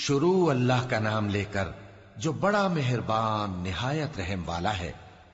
شروع اللہ کا نام لے کر جو بڑا مہربان نہایت رحم والا ہے۔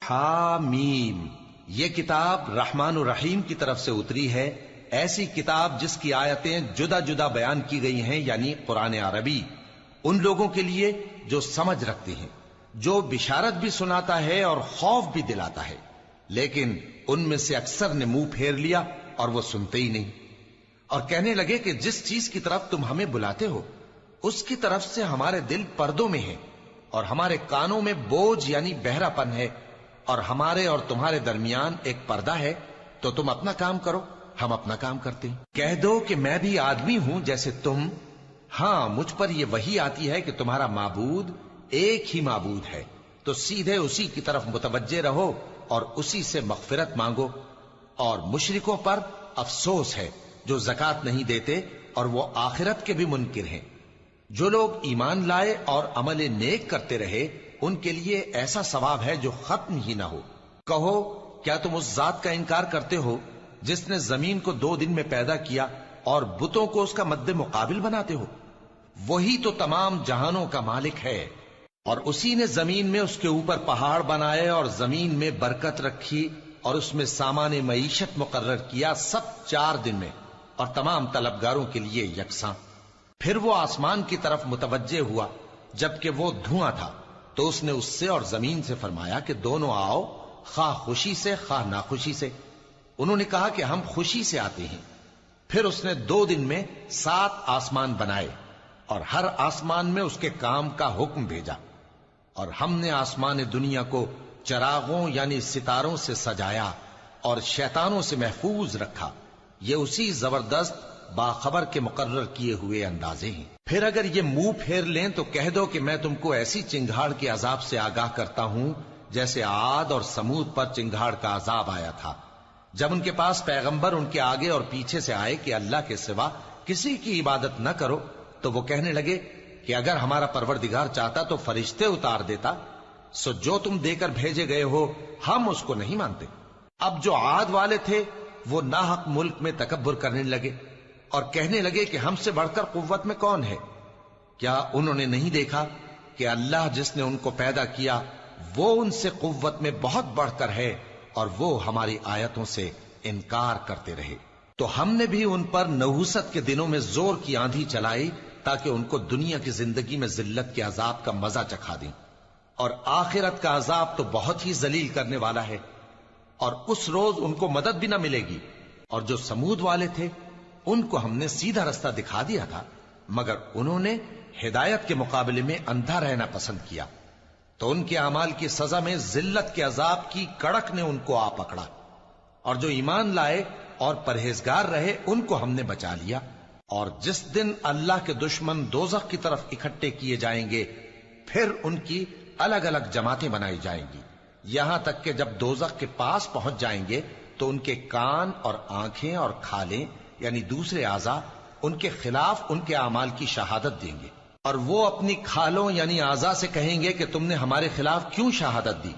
حامیم، یہ کتاب رحمان الرحیم کی طرف سے اتری ہے، ایسی کتاب جس کی آیتیں جدا جدا بیان کی گئی ہیں، یعنی قرآن عربی، ان لوگوں کے لیے جو سمجھ رکھتے ہیں، جو بشارت بھی سناتا ہے اور خوف بھی دلاتا ہے۔ لیکن ان میں سے اکثر نے منہ پھیر لیا اور وہ سنتے ہی نہیں، اور کہنے لگے کہ جس چیز کی طرف تم ہمیں بلاتے ہو اس کی طرف سے ہمارے دل پردوں میں ہیں، اور ہمارے کانوں میں بوجھ یعنی بہرا پن ہے، اور ہمارے اور تمہارے درمیان ایک پردہ ہے، تو تم اپنا کام کرو، ہم اپنا کام کرتے ہیں۔ کہہ دو کہ میں بھی آدمی ہوں جیسے تم، ہاں مجھ پر یہ وحی آتی ہے کہ تمہارا معبود ایک ہی معبود ہے، تو سیدھے اسی کی طرف متوجہ رہو اور اسی سے مغفرت مانگو۔ اور مشرکوں پر افسوس ہے جو زکوٰۃ نہیں دیتے اور وہ آخرت کے بھی منکر ہیں۔ جو لوگ ایمان لائے اور عمل نیک کرتے رہے ان کے لیے ایسا ثواب ہے جو ختم ہی نہ ہو۔ کہو کیا تم اس ذات کا انکار کرتے ہو جس نے زمین کو 2 دن میں پیدا کیا اور بتوں کو اس کا مد مقابل بناتے ہو؟ وہی تو تمام جہانوں کا مالک ہے، اور اسی نے زمین میں اس کے اوپر پہاڑ بنائے اور زمین میں برکت رکھی اور اس میں سامان معیشت مقرر کیا، سب 4 دن میں، اور تمام طلبگاروں کے لیے یکساں۔ پھر وہ آسمان کی طرف متوجہ ہوا جبکہ وہ دھواں تھا، تو اس نے اس سے اور زمین سے فرمایا کہ دونوں آؤ، خواہ خوشی سے خواہ ناخوشی سے۔ انہوں نے کہا کہ ہم خوشی سے آتے ہیں۔ پھر اس نے 2 دن میں 7 آسمان بنائے اور ہر آسمان میں اس کے کام کا حکم بھیجا، اور ہم نے آسمان دنیا کو چراغوں یعنی ستاروں سے سجایا اور شیطانوں سے محفوظ رکھا۔ یہ اسی زبردست باخبر کے مقرر کیے ہوئے اندازے ہیں۔ پھر اگر یہ منہ پھیر لیں تو کہہ دو کہ میں تم کو ایسی چنگھاڑ کے عذاب سے آگاہ کرتا ہوں جیسے عاد اور سمود پر چنگھاڑ کا عذاب آیا تھا، جب ان کے پاس پیغمبر ان کے آگے اور پیچھے سے آئے کہ اللہ کے سوا کسی کی عبادت نہ کرو، تو وہ کہنے لگے کہ اگر ہمارا پروردگار چاہتا تو فرشتے اتار دیتا، سو جو تم دے کر بھیجے گئے ہو ہم اس کو نہیں مانتے۔ اب جو عاد والے تھے وہ ناحق ملک میں تکبر کرنے لگے اور کہنے لگے کہ ہم سے بڑھ کر قوت میں کون ہے؟ کیا انہوں نے نہیں دیکھا کہ اللہ جس نے ان کو پیدا کیا وہ ان سے قوت میں بہت بڑھ کر ہے، اور وہ ہماری آیتوں سے انکار کرتے رہے۔ تو ہم نے بھی ان پر نحوست کے دنوں میں زور کی آندھی چلائی تاکہ ان کو دنیا کی زندگی میں ذلت کے عذاب کا مزہ چکھا دیں، اور آخرت کا عذاب تو بہت ہی ذلیل کرنے والا ہے، اور اس روز ان کو مدد بھی نہ ملے گی۔ اور جو سمود والے تھے ان کو ہم نے سیدھا رستہ دکھا دیا تھا، مگر انہوں نے ہدایت کے مقابلے میں اندھا رہنا پسند کیا، تو ان کے اعمال کی سزا میں ذلت کے عذاب کی کڑک نے ان کو آ پکڑا۔ اور جو ایمان لائے اور پرہیزگار رہے ان کو ہم نے بچا لیا۔ اور جس دن اللہ کے دشمن دوزخ کی طرف اکٹھے کیے جائیں گے پھر ان کی الگ الگ جماعتیں بنائی جائیں گی، یہاں تک کہ جب دوزخ کے پاس پہنچ جائیں گے تو ان کے کان اور آنکھیں اور کھالیں یعنی دوسرے اعضاء ان کے خلاف ان کے اعمال کی شہادت دیں گے، اور وہ اپنی کھالوں یعنی اعضاء سے کہیں گے کہ تم نے ہمارے خلاف کیوں شہادت دی؟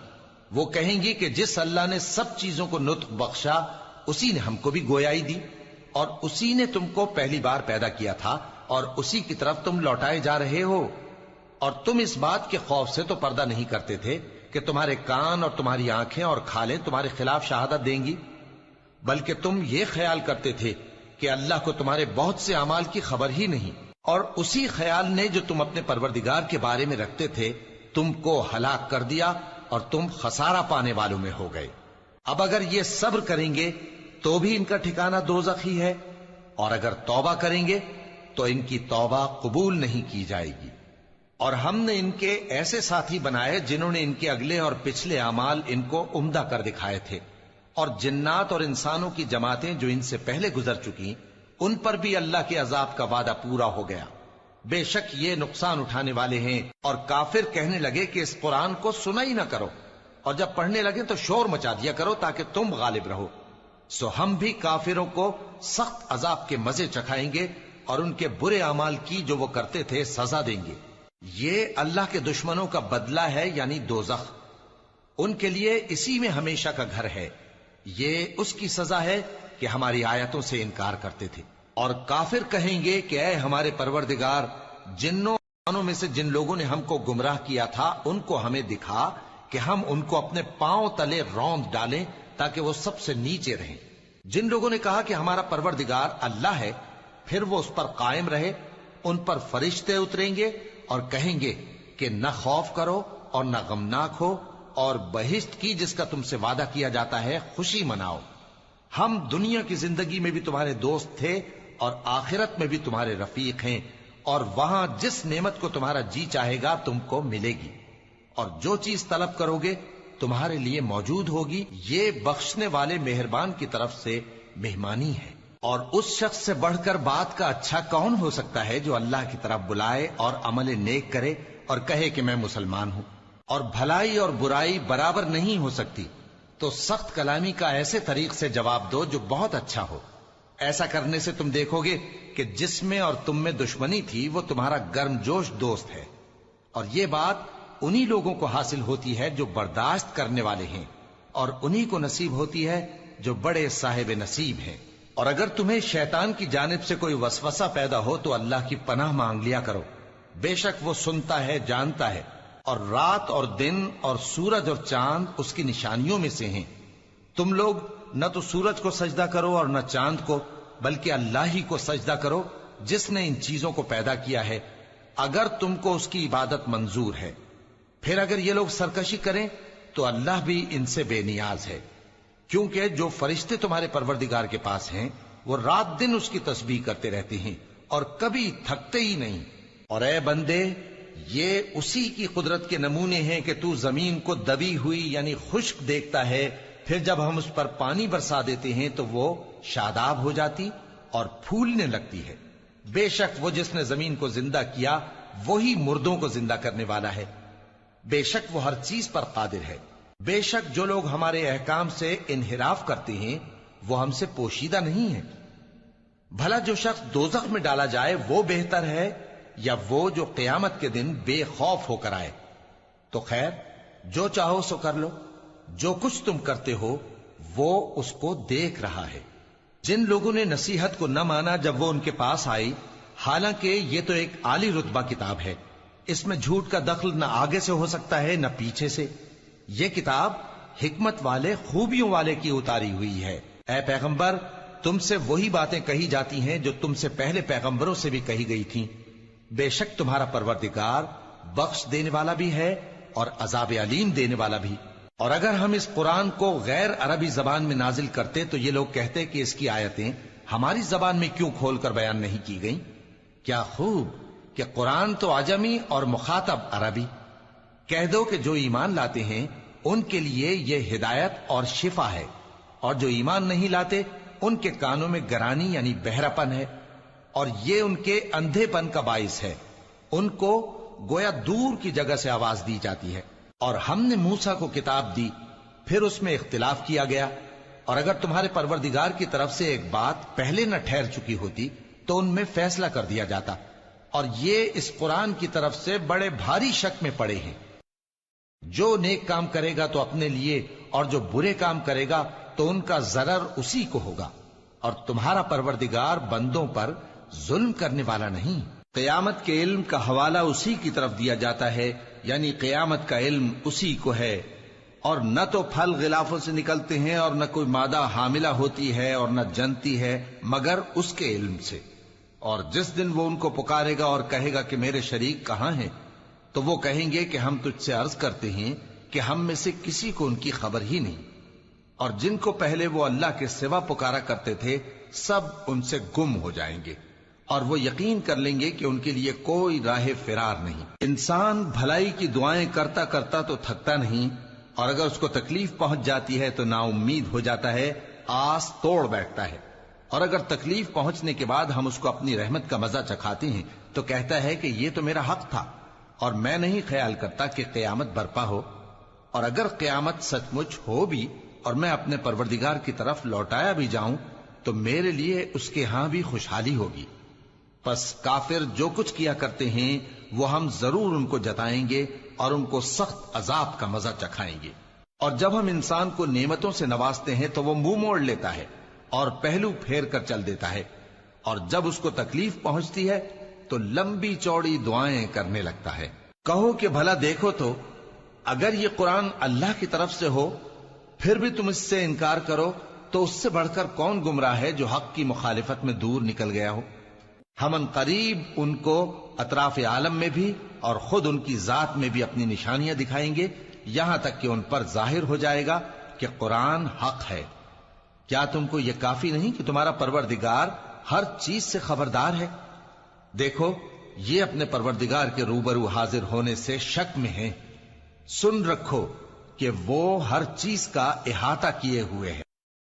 وہ کہیں گی کہ جس اللہ نے سب چیزوں کو نطق بخشا اسی نے ہم کو بھی گویائی دی، اور اسی نے تم کو پہلی بار پیدا کیا تھا اور اسی کی طرف تم لوٹائے جا رہے ہو۔ اور تم اس بات کے خوف سے تو پردہ نہیں کرتے تھے کہ تمہارے کان اور تمہاری آنکھیں اور کھالیں تمہارے خلاف شہادت دیں گی، بلکہ تم یہ خیال کرتے تھے کہ اللہ کو تمہارے بہت سے اعمال کی خبر ہی نہیں، اور اسی خیال نے جو تم اپنے پروردگار کے بارے میں رکھتے تھے تم کو ہلاک کر دیا اور تم خسارہ پانے والوں میں ہو گئے۔ اب اگر یہ صبر کریں گے تو بھی ان کا ٹھکانہ دوزخ ہی ہے، اور اگر توبہ کریں گے تو ان کی توبہ قبول نہیں کی جائے گی۔ اور ہم نے ان کے ایسے ساتھی بنائے جنہوں نے ان کے اگلے اور پچھلے اعمال ان کو عمدہ کر دکھائے تھے، اور جنات اور انسانوں کی جماعتیں جو ان سے پہلے گزر چکی ان پر بھی اللہ کے عذاب کا وعدہ پورا ہو گیا۔ بے شک یہ نقصان اٹھانے والے ہیں۔ اور کافر کہنے لگے کہ اس قرآن کو سنا ہی نہ کرو، اور جب پڑھنے لگے تو شور مچا دیا کرو تاکہ تم غالب رہو۔ سو ہم بھی کافروں کو سخت عذاب کے مزے چکھائیں گے اور ان کے برے اعمال کی جو وہ کرتے تھے سزا دیں گے۔ یہ اللہ کے دشمنوں کا بدلہ ہے یعنی دوزخ، ان کے لیے اسی میں ہمیشہ کا گھر ہے۔ یہ اس کی سزا ہے کہ ہماری آیتوں سے انکار کرتے تھے۔ اور کافر کہیں گے کہ اے ہمارے پروردگار، جنوں میں سے جن لوگوں نے ہم کو گمراہ کیا تھا ان کو ہمیں دکھا کہ ہم ان کو اپنے پاؤں تلے روند ڈالیں تاکہ وہ سب سے نیچے رہیں۔ جن لوگوں نے کہا کہ ہمارا پروردگار اللہ ہے، پھر وہ اس پر قائم رہے، ان پر فرشتے اتریں گے اور کہیں گے کہ نہ خوف کرو اور نہ غمناک ہو، اور بہشت کی جس کا تم سے وعدہ کیا جاتا ہے خوشی مناؤ۔ ہم دنیا کی زندگی میں بھی تمہارے دوست تھے اور آخرت میں بھی تمہارے رفیق ہیں، اور وہاں جس نعمت کو تمہارا جی چاہے گا تم کو ملے گی، اور جو چیز طلب کرو گے تمہارے لیے موجود ہوگی۔ یہ بخشنے والے مہربان کی طرف سے مہمانی ہے۔ اور اس شخص سے بڑھ کر بات کا اچھا کون ہو سکتا ہے جو اللہ کی طرف بلائے اور عمل نیک کرے اور کہے کہ میں مسلمان ہوں۔ اور بھلائی اور برائی برابر نہیں ہو سکتی، تو سخت کلامی کا ایسے طریق سے جواب دو جو بہت اچھا ہو۔ ایسا کرنے سے تم دیکھو گے کہ جس میں اور تم میں دشمنی تھی وہ تمہارا گرم جوش دوست ہے، اور یہ بات انہی لوگوں کو حاصل ہوتی ہے جو برداشت کرنے والے ہیں، اور انہی کو نصیب ہوتی ہے جو بڑے صاحب نصیب ہیں۔ اور اگر تمہیں شیطان کی جانب سے کوئی وسوسہ پیدا ہو تو اللہ کی پناہ مانگ لیا کرو، بے شک وہ سنتا ہے، جانتا ہے۔ اور رات اور دن اور سورج اور چاند اس کی نشانیوں میں سے ہیں۔ تم لوگ نہ تو سورج کو سجدہ کرو اور نہ چاند کو، بلکہ اللہ ہی کو سجدہ کرو جس نے ان چیزوں کو پیدا کیا ہے، اگر تم کو اس کی عبادت منظور ہے۔ پھر اگر یہ لوگ سرکشی کریں تو اللہ بھی ان سے بے نیاز ہے، کیونکہ جو فرشتے تمہارے پروردگار کے پاس ہیں وہ رات دن اس کی تسبیح کرتے رہتے ہیں اور کبھی تھکتے ہی نہیں۔ اور اے بندے، یہ اسی کی قدرت کے نمونے ہیں کہ تو زمین کو دبی ہوئی یعنی خشک دیکھتا ہے، پھر جب ہم اس پر پانی برسا دیتے ہیں تو وہ شاداب ہو جاتی اور پھولنے لگتی ہے۔ بے شک وہ جس نے زمین کو زندہ کیا وہی مردوں کو زندہ کرنے والا ہے، بے شک وہ ہر چیز پر قادر ہے۔ بے شک جو لوگ ہمارے احکام سے انحراف کرتے ہیں وہ ہم سے پوشیدہ نہیں ہیں۔ بھلا جو شخص دوزخ میں ڈالا جائے وہ بہتر ہے یا وہ جو قیامت کے دن بے خوف ہو کر آئے؟ تو خیر، جو چاہو سو کر لو، جو کچھ تم کرتے ہو وہ اس کو دیکھ رہا ہے۔ جن لوگوں نے نصیحت کو نہ مانا جب وہ ان کے پاس آئی، حالانکہ یہ تو ایک عالی رتبہ کتاب ہے، اس میں جھوٹ کا دخل نہ آگے سے ہو سکتا ہے نہ پیچھے سے۔ یہ کتاب حکمت والے، خوبیوں والے کی اتاری ہوئی ہے۔ اے پیغمبر، تم سے وہی باتیں کہی جاتی ہیں جو تم سے پہلے پیغمبروں سے بھی کہی گئی تھیں۔ بے شک تمہارا پروردگار بخش دینے والا بھی ہے اور عذاب علیم دینے والا بھی۔ اور اگر ہم اس قرآن کو غیر عربی زبان میں نازل کرتے تو یہ لوگ کہتے کہ اس کی آیتیں ہماری زبان میں کیوں کھول کر بیان نہیں کی گئیں؟ کیا خوب کہ قرآن تو عجمی اور مخاطب عربی۔ کہہ دو کہ جو ایمان لاتے ہیں ان کے لیے یہ ہدایت اور شفا ہے، اور جو ایمان نہیں لاتے ان کے کانوں میں گرانی یعنی بہراپن ہے، اور یہ ان کے اندھے پن کا باعث ہے۔ ان کو گویا دور کی جگہ سے آواز دی جاتی ہے۔ اور ہم نے موسیٰ کو کتاب دی، پھر اس میں اختلاف کیا گیا، اور اگر تمہارے پروردگار کی طرف سے ایک بات پہلے نہ ٹھہر چکی ہوتی تو ان میں فیصلہ کر دیا جاتا، اور یہ اس قرآن کی طرف سے بڑے بھاری شک میں پڑے ہیں۔ جو نیک کام کرے گا تو اپنے لیے، اور جو برے کام کرے گا تو ان کا ضرر اسی کو ہوگا، اور تمہارا پروردگار بندوں پر ظلم کرنے والا نہیں۔ قیامت کے علم کا حوالہ اسی کی طرف دیا جاتا ہے، یعنی قیامت کا علم اسی کو ہے، اور نہ تو پھل غلافوں سے نکلتے ہیں اور نہ کوئی مادہ حاملہ ہوتی ہے اور نہ جنتی ہے مگر اس کے علم سے۔ اور جس دن وہ ان کو پکارے گا اور کہے گا کہ میرے شریک کہاں ہیں، تو وہ کہیں گے کہ ہم تجھ سے عرض کرتے ہیں کہ ہم میں سے کسی کو ان کی خبر ہی نہیں، اور جن کو پہلے وہ اللہ کے سوا پکارا کرتے تھے سب ان سے گم ہو جائیں گے، اور وہ یقین کر لیں گے کہ ان کے لیے کوئی راہ فرار نہیں۔ انسان بھلائی کی دعائیں کرتا کرتا تو تھکتا نہیں، اور اگر اس کو تکلیف پہنچ جاتی ہے تو نا امید ہو جاتا ہے، آس توڑ بیٹھتا ہے، اور اگر تکلیف پہنچنے کے بعد ہم اس کو اپنی رحمت کا مزہ چکھاتے ہیں تو کہتا ہے کہ یہ تو میرا حق تھا اور میں نہیں خیال کرتا کہ قیامت برپا ہو۔ اور اگر قیامت سچ مچ ہو بھی اور میں اپنے پروردگار کی طرف لوٹایا بھی جاؤں تو میرے لیے اس کے ہاں بھی خوشحالی ہوگی۔ پس کافر جو کچھ کیا کرتے ہیں وہ ہم ضرور ان کو جتائیں گے اور ان کو سخت عذاب کا مزہ چکھائیں گے۔ اور جب ہم انسان کو نعمتوں سے نوازتے ہیں تو وہ منہ موڑ لیتا ہے اور پہلو پھیر کر چل دیتا ہے، اور جب اس کو تکلیف پہنچتی ہے تو لمبی چوڑی دعائیں کرنے لگتا ہے۔ کہو کہ بھلا دیکھو تو اگر یہ قرآن اللہ کی طرف سے ہو پھر بھی تم اس سے انکار کرو تو اس سے بڑھ کر کون گمراہ ہے جو حق کی مخالفت میں دور نکل گیا ہو۔ ہم ان قریب ان کو اطراف عالم میں بھی اور خود ان کی ذات میں بھی اپنی نشانیاں دکھائیں گے، یہاں تک کہ ان پر ظاہر ہو جائے گا کہ قرآن حق ہے۔ کیا تم کو یہ کافی نہیں کہ تمہارا پروردگار ہر چیز سے خبردار ہے؟ دیکھو یہ اپنے پروردگار کے روبرو حاضر ہونے سے شک میں ہیں۔ سن رکھو کہ وہ ہر چیز کا احاطہ کیے ہوئے ہے۔